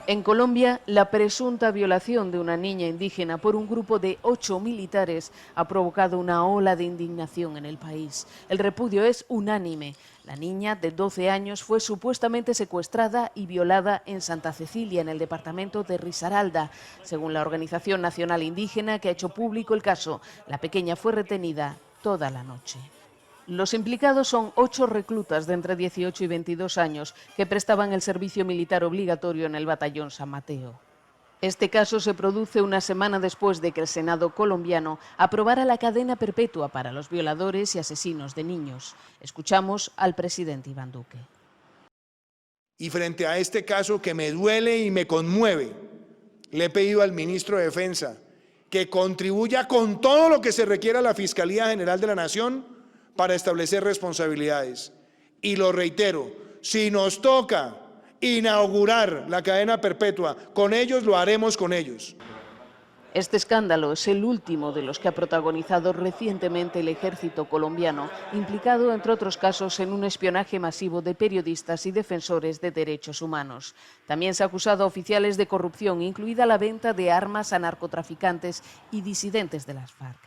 En Colombia, la presunta violación de una niña indígena por un grupo de 8 militares ha provocado una ola de indignación en el país. El repudio es unánime. La niña, de 12 años, fue supuestamente secuestrada y violada en Santa Cecilia, en el departamento de Risaralda. Según la Organización Nacional Indígena, que ha hecho público el caso, la pequeña fue retenida toda la noche. Los implicados son 8 reclutas de entre 18 y 22 años que prestaban el servicio militar obligatorio en el batallón San Mateo. Este caso se produce una semana después de que el Senado colombiano aprobara la cadena perpetua para los violadores y asesinos de niños. Escuchamos al presidente Iván Duque. Y frente a este caso que me duele y me conmueve, le he pedido al ministro de Defensa que contribuya con todo lo que se requiera a la Fiscalía General de la Nación para establecer responsabilidades. Y lo reitero, si nos toca inaugurar la cadena perpetua con ellos, lo haremos con ellos. Este escándalo es el último de los que ha protagonizado recientemente el ejército colombiano, implicado, entre otros casos, en un espionaje masivo de periodistas y defensores de derechos humanos. También se ha acusado a oficiales de corrupción, incluida la venta de armas a narcotraficantes y disidentes de las FARC.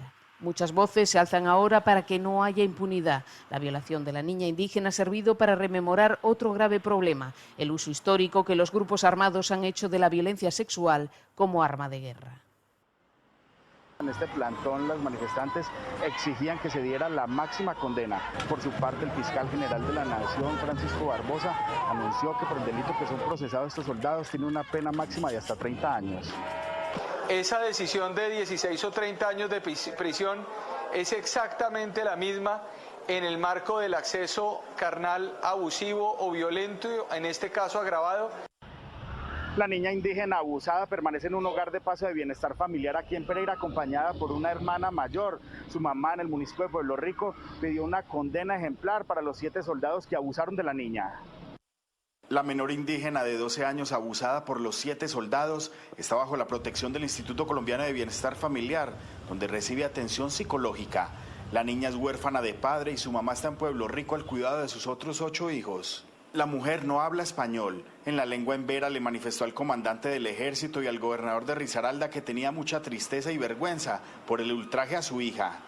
Muchas voces se alzan ahora para que no haya impunidad. La violación de la niña indígena ha servido para rememorar otro grave problema, el uso histórico que los grupos armados han hecho de la violencia sexual como arma de guerra. En este plantón, los manifestantes exigían que se diera la máxima condena. Por su parte, el fiscal general de la Nación, Francisco Barbosa, anunció que por el delito que son procesados estos soldados tiene una pena máxima de hasta 30 años. Esa decisión de 16 o 30 años de prisión es exactamente la misma en el marco del acceso carnal abusivo o violento, en este caso agravado. La niña indígena abusada permanece en un hogar de paso de bienestar familiar aquí en Pereira, acompañada por una hermana mayor. Su mamá, en el municipio de Pueblo Rico, pidió una condena ejemplar para los 7 soldados que abusaron de la niña. La menor indígena de 12 años abusada por los 7 soldados está bajo la protección del Instituto Colombiano de Bienestar Familiar, donde recibe atención psicológica. La niña es huérfana de padre y su mamá está en Pueblo Rico al cuidado de sus otros 8 hijos. La mujer no habla español. En la lengua embera le manifestó al comandante del ejército y al gobernador de Risaralda que tenía mucha tristeza y vergüenza por el ultraje a su hija.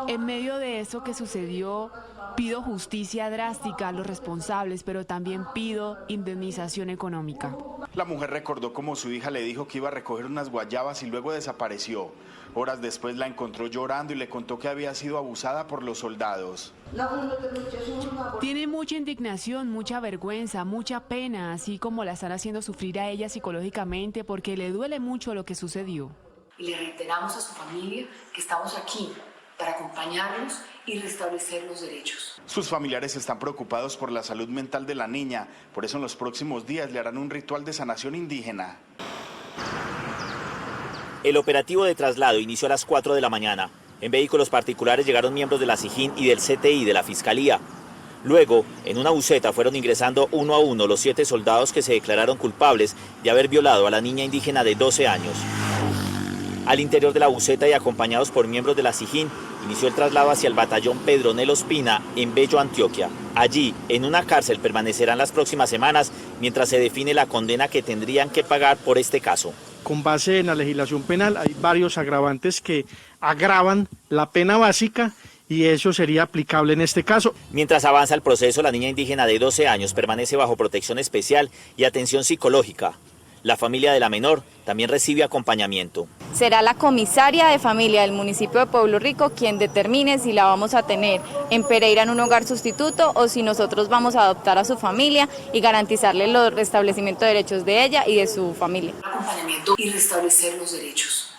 En medio de eso que sucedió, pido justicia drástica a los responsables, pero también pido indemnización económica. La mujer recordó cómo su hija le dijo que iba a recoger unas guayabas y luego desapareció. Horas después la encontró llorando y le contó que había sido abusada por los soldados. Tiene mucha indignación, mucha vergüenza, mucha pena, así como la están haciendo sufrir a ella psicológicamente porque le duele mucho lo que sucedió. Y le reiteramos a su familia que estamos aquí para acompañarlos y restablecer los derechos. Sus familiares están preocupados por la salud mental de la niña, por eso en los próximos días le harán un ritual de sanación indígena. El operativo de traslado inició a las 4 de la mañana. En vehículos particulares llegaron miembros de la SIJIN y del CTI de la Fiscalía. Luego, en una buseta fueron ingresando uno a uno los 7 soldados que se declararon culpables de haber violado a la niña indígena de 12 años. Al interior de la buseta y acompañados por miembros de la SIJIN, inició el traslado hacia el batallón Pedronel Ospina en Bello, Antioquia. Allí, en una cárcel, permanecerán las próximas semanas mientras se define la condena que tendrían que pagar por este caso. Con base en la legislación penal hay varios agravantes que agravan la pena básica y eso sería aplicable en este caso. Mientras avanza el proceso, la niña indígena de 12 años permanece bajo protección especial y atención psicológica. La familia de la menor también recibe acompañamiento. Será la comisaria de familia del municipio de Pueblo Rico quien determine si la vamos a tener en Pereira en un hogar sustituto o si nosotros vamos a adoptar a su familia y garantizarle el restablecimiento de derechos de ella y de su familia. Acompañamiento y restablecer los derechos.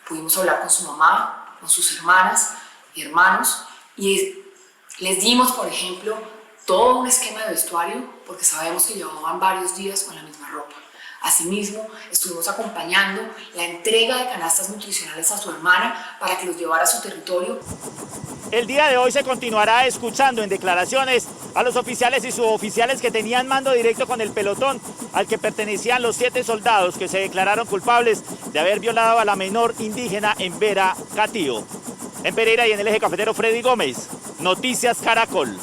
Pudimos hablar con su mamá, con sus hermanas y hermanos y les dimos, por ejemplo, todo un esquema de vestuario porque sabemos que llevaban varios días con la misma ropa. Asimismo, estuvimos acompañando la entrega de canastas nutricionales a su hermana para que los llevara a su territorio. El día de hoy se continuará escuchando en declaraciones a los oficiales y suboficiales que tenían mando directo con el pelotón al que pertenecían los 7 soldados que se declararon culpables de haber violado a la menor indígena en Vera, Catío. En Pereira y en el eje cafetero, Freddy Gómez, Noticias Caracol.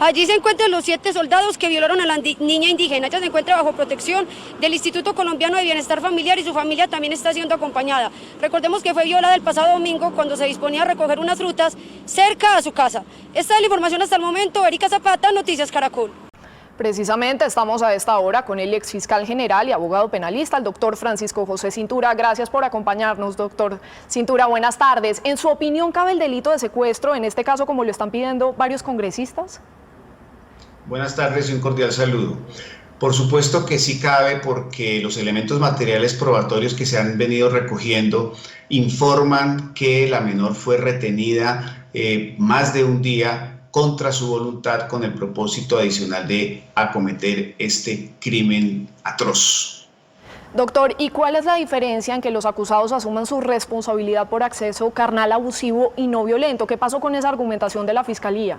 Allí se encuentran los 7 soldados que violaron a la niña indígena. Ella se encuentra bajo protección del Instituto Colombiano de Bienestar Familiar y su familia también está siendo acompañada. Recordemos que fue violada el pasado domingo cuando se disponía a recoger unas frutas cerca a su casa. Esta es la información hasta el momento. Erika Zapata, Noticias Caracol. Precisamente estamos a esta hora con el exfiscal general y abogado penalista, el doctor Francisco José Cintura. Gracias por acompañarnos, doctor Cintura. Buenas tardes. ¿En su opinión cabe el delito de secuestro, en este caso como lo están pidiendo varios congresistas? Buenas tardes y un cordial saludo. Por supuesto que sí cabe, porque los elementos materiales probatorios que se han venido recogiendo informan que la menor fue retenida más de un día contra su voluntad con el propósito adicional de acometer este crimen atroz. Doctor, ¿y cuál es la diferencia en que los acusados asuman su responsabilidad por acceso carnal abusivo y no violento? ¿Qué pasó con esa argumentación de la Fiscalía?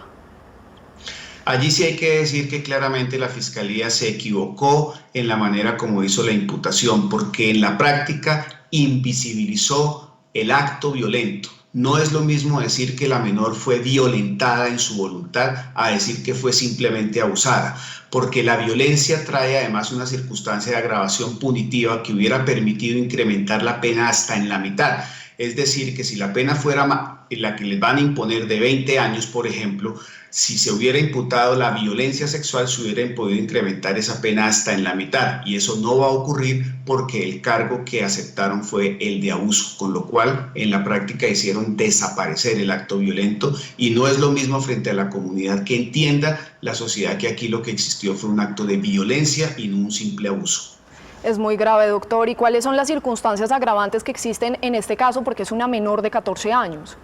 Allí sí hay que decir que claramente la Fiscalía se equivocó en la manera como hizo la imputación, porque en la práctica invisibilizó el acto violento. No es lo mismo decir que la menor fue violentada en su voluntad a decir que fue simplemente abusada, porque la violencia trae además una circunstancia de agravación punitiva que hubiera permitido incrementar la pena hasta en la mitad. Es decir, que si la pena fuera la que les van a imponer de 20 años, por ejemplo, si se hubiera imputado la violencia sexual, se hubiera podido incrementar esa pena hasta en la mitad, y eso no va a ocurrir porque el cargo que aceptaron fue el de abuso, con lo cual en la práctica hicieron desaparecer el acto violento, y no es lo mismo frente a la comunidad que entienda la sociedad que aquí lo que existió fue un acto de violencia y no un simple abuso. Es muy grave, doctor. ¿Y cuáles son las circunstancias agravantes que existen en este caso, porque es una menor de 14 años?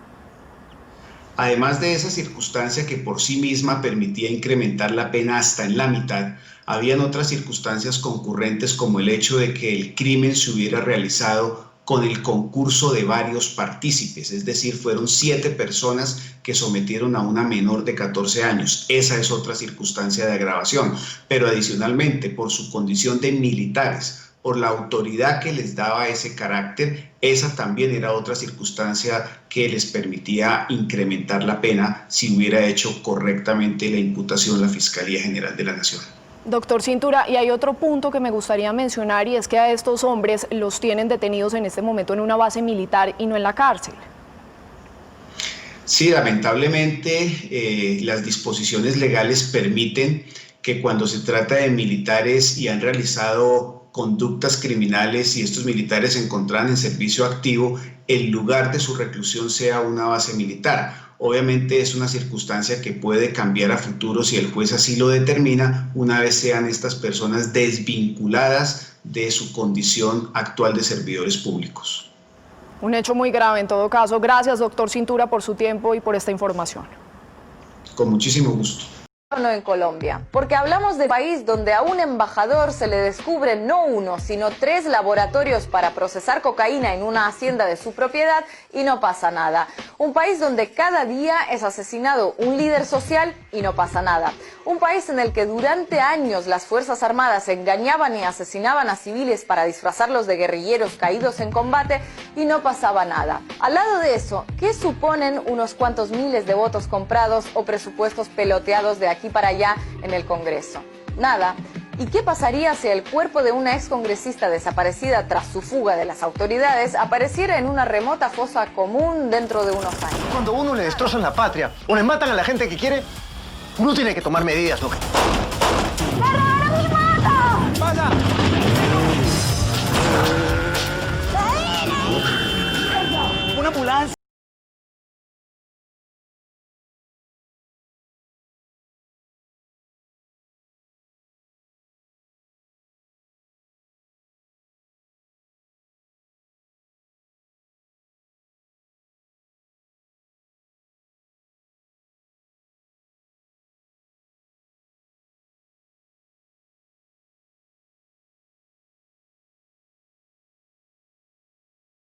Además de esa circunstancia que por sí misma permitía incrementar la pena hasta en la mitad, habían otras circunstancias concurrentes, como el hecho de que el crimen se hubiera realizado con el concurso de varios partícipes, es decir, fueron 7 personas que sometieron a una menor de 14 años. Esa es otra circunstancia de agravación, pero adicionalmente, por su condición de militares, por la autoridad que les daba ese carácter, esa también era otra circunstancia que les permitía incrementar la pena si hubiera hecho correctamente la imputación la Fiscalía General de la Nación. Doctor Cintura, y hay otro punto que me gustaría mencionar, y es que a estos hombres los tienen detenidos en este momento en una base militar y no en la cárcel. Sí, lamentablemente las disposiciones legales permiten que cuando se trata de militares y han realizado conductas criminales y estos militares se encontraban en servicio activo, el lugar de su reclusión sea una base militar. Obviamente es una circunstancia que puede cambiar a futuro si el juez así lo determina, una vez sean estas personas desvinculadas de su condición actual de servidores públicos. Un hecho muy grave en todo caso. Gracias, doctor Cintura, por su tiempo y por esta información. Con muchísimo gusto. No en Colombia, porque hablamos de país donde a un embajador se le descubren no 1, sino 3 laboratorios para procesar cocaína en una hacienda de su propiedad y no pasa nada. Un país donde cada día es asesinado un líder social y no pasa nada. Un país en el que durante años las Fuerzas Armadas engañaban y asesinaban a civiles para disfrazarlos de guerrilleros caídos en combate y no pasaba nada. Al lado de eso, ¿qué suponen unos cuantos miles de votos comprados o presupuestos peloteados de aquí para allá en el Congreso? Nada. ¿Y qué pasaría si el cuerpo de una excongresista desaparecida tras su fuga de las autoridades apareciera en una remota fosa común dentro de unos años? Cuando uno le destrozan la patria o le matan a la gente que quiere, uno tiene que tomar medidas, ¿no? ¡Me robaron mi moto! ¡Pasa! ¡Una ambulancia!